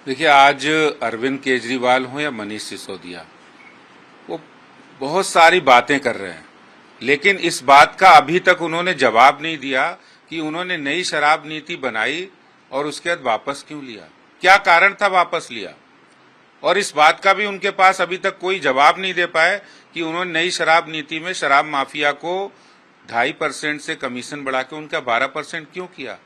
देखिए, आज अरविंद केजरीवाल हो या मनीष सिसोदिया, वो बहुत सारी बातें कर रहे हैं, लेकिन इस बात का अभी तक उन्होंने जवाब नहीं दिया कि उन्होंने नई शराब नीति बनाई और उसके बाद वापस क्यों लिया, क्या कारण था वापस लिया। और इस बात का भी उनके पास अभी तक कोई जवाब नहीं दे पाए कि उन्होंने नई शराब नीति में शराब माफिया को 2.5% से कमीशन बढ़ा के उनका 12% क्यों किया।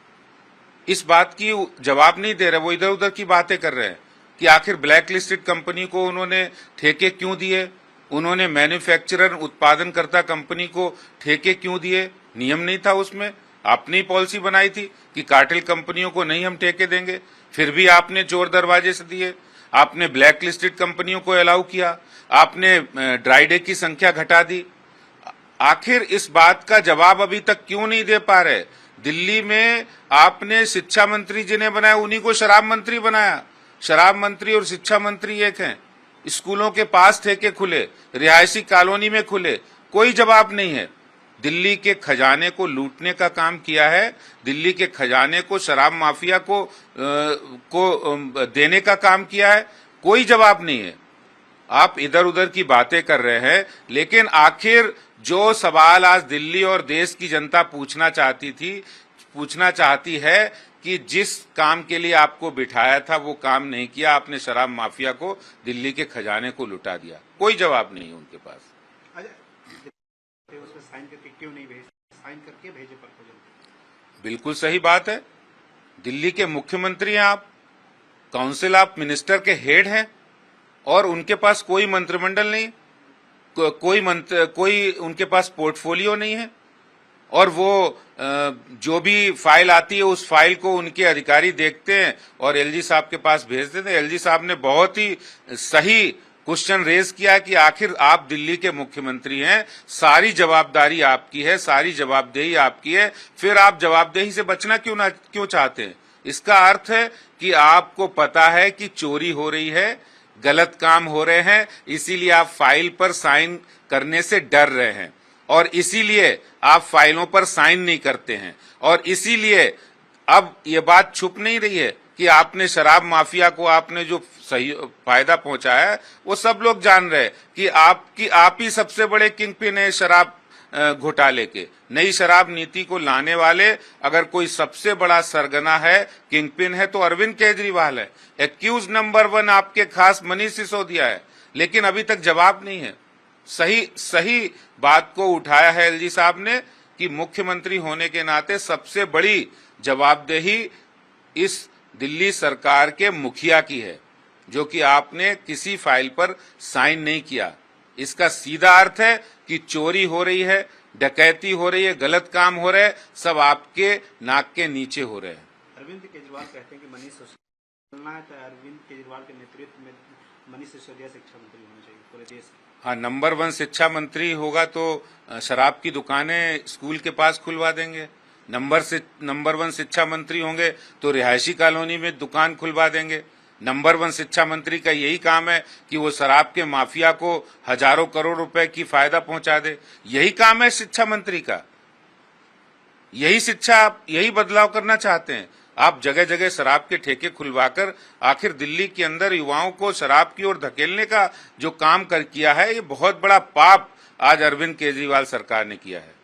इस बात की जवाब नहीं दे रहे, वो इधर उधर की बातें कर रहे हैं कि आखिर ब्लैक लिस्टेड कंपनी को उन्होंने ठेके क्यों दिए, उन्होंने मैन्युफैक्चरर उत्पादनकर्ता कंपनी को ठेके क्यों दिए, नियम नहीं था उसमें, आपने पॉलिसी बनाई थी कि कार्टेल कंपनियों को नहीं हम ठेके देंगे, फिर भी आपने चोर दरवाजे से दिए, आपने ब्लैक लिस्टेड कंपनियों को अलाउ किया, आपने ड्राई डे की संख्या घटा दी। आखिर इस बात का जवाब अभी तक क्यों नहीं दे पा रहे। दिल्ली में आपने शिक्षा मंत्री जिन्हें बनाया उन्हीं को शराब मंत्री बनाया। शराब मंत्री और शिक्षा मंत्री एक हैं। स्कूलों के पास ठेके खुले, रिहायशी कॉलोनी में खुले, कोई जवाब नहीं है। दिल्ली के खजाने को लूटने का काम किया है, दिल्ली के खजाने को शराब माफिया को देने का काम किया है, कोई जवाब नहीं है। आप इधर उधर की बातें कर रहे हैं, लेकिन आखिर जो सवाल आज दिल्ली और देश की जनता पूछना चाहती है कि जिस काम के लिए आपको बिठाया था वो काम नहीं किया, आपने शराब माफिया को, दिल्ली के खजाने को लुटा दिया, कोई जवाब नहीं है उनके पास। साइन करके क्यों नहीं भेजे, साइन करके भेजे प्रपोजल। बिल्कुल सही बात है। दिल्ली के मुख्यमंत्री हैं आप, काउंसिल ऑफ मिनिस्टर के हेड हैं और उनके पास कोई मंत्रिमंडल नहीं, कोई उनके पास पोर्टफोलियो नहीं है और वो जो भी फाइल आती है उस फाइल को उनके अधिकारी देखते हैं और एलजी साहब के पास भेज देते हैं। एलजी साहब ने बहुत ही सही क्वेश्चन रेज किया कि आखिर आप दिल्ली के मुख्यमंत्री हैं, सारी जवाबदारी आपकी है, सारी जवाबदेही आपकी है, फिर आप जवाबदेही से बचना क्यों चाहते हैं। इसका अर्थ है कि आपको पता है कि चोरी हो रही है, गलत काम हो रहे हैं, इसीलिए आप फाइल पर साइन करने से डर रहे हैं और इसीलिए आप फाइलों पर साइन नहीं करते हैं। और इसीलिए अब ये बात छुप नहीं रही है कि आपने शराब माफिया को आपने जो सही फायदा पहुंचाया है वो सब लोग जान रहे हैं कि आप ही सबसे बड़े किंगपिन है शराब घोटाले के। नई शराब नीति को लाने वाले अगर कोई सबसे बड़ा सरगना है, किंगपिन है, तो अरविंद केजरीवाल है। एक्यूज नंबर 1 आपके खास मनीष सिसोदिया है, लेकिन अभी तक जवाब नहीं है। सही बात को उठाया है एलजी साहब ने कि मुख्यमंत्री होने के नाते सबसे बड़ी जवाबदेही इस दिल्ली सरकार के मुखिया की है, जो कि आपने किसी फाइल पर साइन नहीं किया। इसका सीधा अर्थ है कि चोरी हो रही है, डकैती हो रही है, गलत काम हो रहे हैं, सब आपके नाक के नीचे हो रहे हैं। अरविंद केजरीवाल कहते हैं कि मनीष सिसोदिया है, तो अरविंद केजरीवाल के नेतृत्व में मनीष सिसोदिया शिक्षा मंत्री होना चाहिए पूरे देश के। हाँ, नंबर 1 शिक्षा मंत्री होगा तो शराब की दुकानें स्कूल के पास खुलवा देंगे। नंबर 1 शिक्षा मंत्री होंगे तो रिहायशी कॉलोनी में दुकान खुलवा देंगे। नंबर 1 शिक्षा मंत्री का यही काम है कि वो शराब के माफिया को हजारों करोड़ रुपए की फायदा पहुंचा दे। यही काम है शिक्षा मंत्री का। यही बदलाव करना चाहते हैं आप। जगह जगह शराब के ठेके खुलवाकर आखिर दिल्ली के अंदर युवाओं को शराब की ओर धकेलने का जो काम किया है, ये बहुत बड़ा पाप आज अरविंद केजरीवाल सरकार ने किया है।